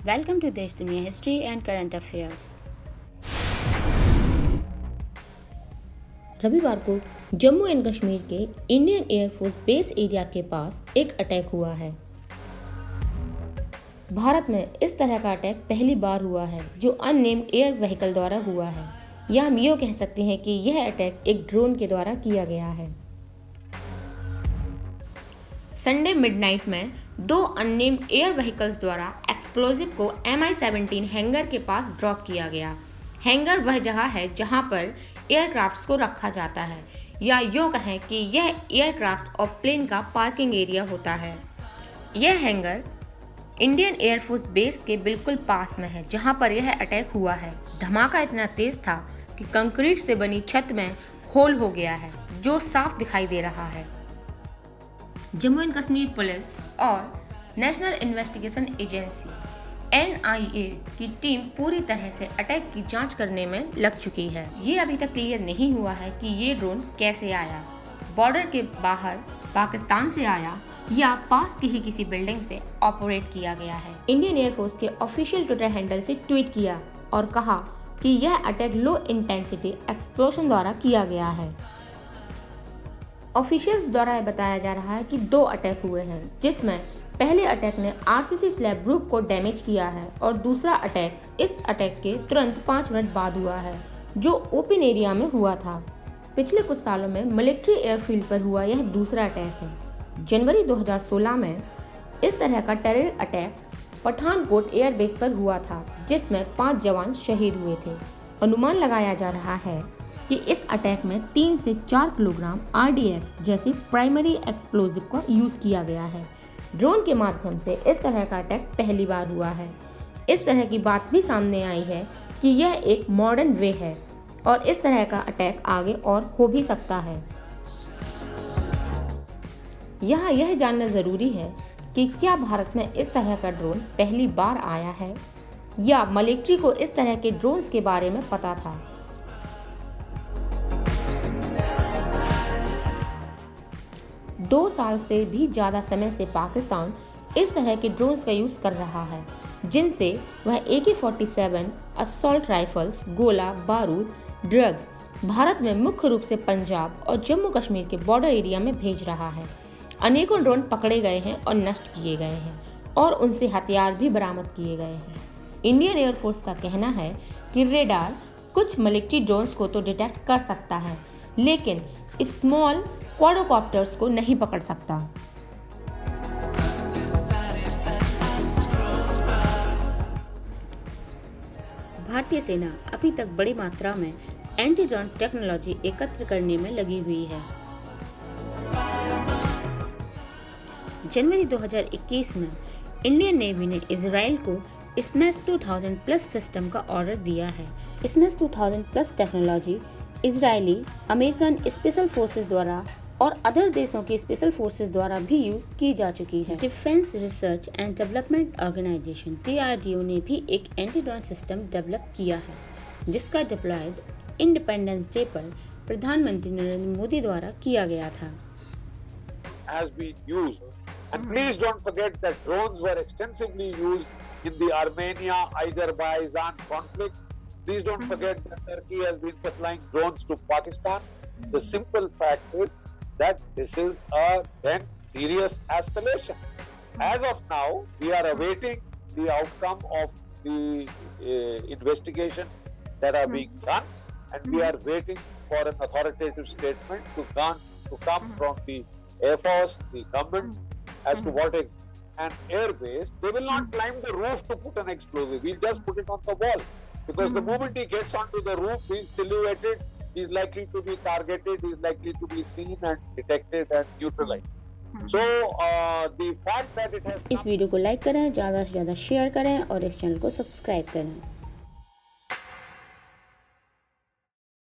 Welcome to देश दुनिया history and current affairs. रविवार को जम्मू एंड कश्मीर के इंडियन एयरफोर्स बेस एरिया के पास एक अटैक हुआ है। भारत में इस तरह का अटैक पहली बार हुआ है जो अननेम्ड एयर व्हीकल द्वारा हुआ है, या हम यूँ कह सकते हैं कि यह अटैक एक ड्रोन के द्वारा किया गया है। संडे मिडनाइट में दो अननेम्ड एयर व्हीकल्स द्वारा एक्सप्लोजिव को MI-17 हैंगर के पास ड्रॉप किया गया। हैंगर वह जगह है जहां पर एयरक्राफ्ट्स को रखा जाता है, या यूँ कहें कि यह एयरक्राफ्ट और प्लेन का पार्किंग एरिया होता है। यह हैंगर इंडियन एयरफोर्स बेस के बिल्कुल पास में है जहां पर यह अटैक हुआ है। धमाका इतना तेज था कि कंक्रीट से बनी छत में होल हो गया है जो साफ दिखाई दे रहा है। जम्मू एंड कश्मीर पुलिस और नेशनल इन्वेस्टिगेशन एजेंसी NIA की टीम पूरी तरह से अटैक की जांच करने में लग चुकी है। ये अभी तक क्लियर नहीं हुआ है कि ये ड्रोन कैसे आया, बॉर्डर के बाहर पाकिस्तान से आया या पास की ही किसी बिल्डिंग से ऑपरेट किया गया है। इंडियन एयरफोर्स के ऑफिशियल ट्विटर हैंडल से ट्वीट किया और कहा कि यह अटैक लो इंटेंसिटी एक्सप्लोजन द्वारा किया गया है। ऑफिशियल्स द्वारा यह बताया जा रहा है कि दो अटैक हुए हैं, जिसमें पहले अटैक ने RCC स्लैब ग्रुप को डैमेज किया है और दूसरा अटैक इस अटैक के तुरंत 5 मिनट बाद हुआ है जो ओपन एरिया में हुआ था। पिछले कुछ सालों में मिलिट्री एयरफील्ड पर हुआ यह दूसरा अटैक है। जनवरी 2016 में इस तरह का टेरर अटैक पठानकोट एयरबेस पर हुआ था जिसमें 5 जवान शहीद हुए थे। अनुमान लगाया जा रहा है कि इस अटैक में 3 से 4 किलोग्राम RDX जैसी प्राइमरी एक्सप्लोजिव का यूज़ किया गया है। ड्रोन के माध्यम से इस तरह का अटैक पहली बार हुआ है। इस तरह की बात भी सामने आई है कि यह एक मॉडर्न वे है और इस तरह का अटैक आगे और हो भी सकता है। यहाँ यह जानना ज़रूरी है कि क्या भारत में इस तरह का ड्रोन पहली बार आया है या मिलिट्री को इस तरह के ड्रोन्स के बारे में पता था। 2 साल से भी ज़्यादा समय से पाकिस्तान इस तरह के ड्रोन्स का यूज़ कर रहा है, जिनसे वह AK-47 असॉल्ट राइफल्स, गोला बारूद, ड्रग्स भारत में मुख्य रूप से पंजाब और जम्मू कश्मीर के बॉर्डर एरिया में भेज रहा है। अनेकों ड्रोन पकड़े गए हैं और नष्ट किए गए हैं और उनसे हथियार भी बरामद किए गए हैं। इंडियन एयरफोर्स का कहना है कि रेडार कुछ मिलिट्री ड्रोन्स को तो डिटेक्ट कर सकता है, लेकिन स्मॉल क्वाड्रोकॉप्टर्स को नहीं पकड़ सकता। भारतीय सेना अभी तक बड़ी मात्रा में एंटी ड्रोन टेक्नोलॉजी एकत्र करने में लगी हुई है। जनवरी 2021 में इंडियन नेवी ने इजराइल को स्मैश 2000 प्लस सिस्टम का ऑर्डर दिया है। Smash 2000 plus technology Israeli, American special forces द्वारा और अदर देशों की स्पेशल फोर्सेस द्वारा भी यूज की जा चुकी है। Defence research and development organisation DRDO ने भी एक एंटी ड्रोन सिस्टम डेवलप किया है जिसका डिप्लॉयड इंडिपेंडेंस डे पर प्रधानमंत्री नरेंद्र मोदी द्वारा किया गया था। Has been used, and please don't forget that drones were extensively used in the Armenia-Azerbaijan conflict. Please don't forget that Turkey has been supplying drones to Pakistan. The simple fact is that this is a then serious escalation. As of now, we are awaiting the outcome of the investigation that are being done, and we are waiting for an authoritative statement to come from the Air Force, the government, as to what is an airbase. They will not climb the roof to put an explosive. We'll just put it on the wall, because the moment he gets onto the roof, he's silhouetted, he's likely to be targeted, he's likely to be seen and detected and neutralized. So the fact that it has इस video को like करें, ज़्यादा से ज़्यादा share करें और इस channel को सब्सक्राइब करें।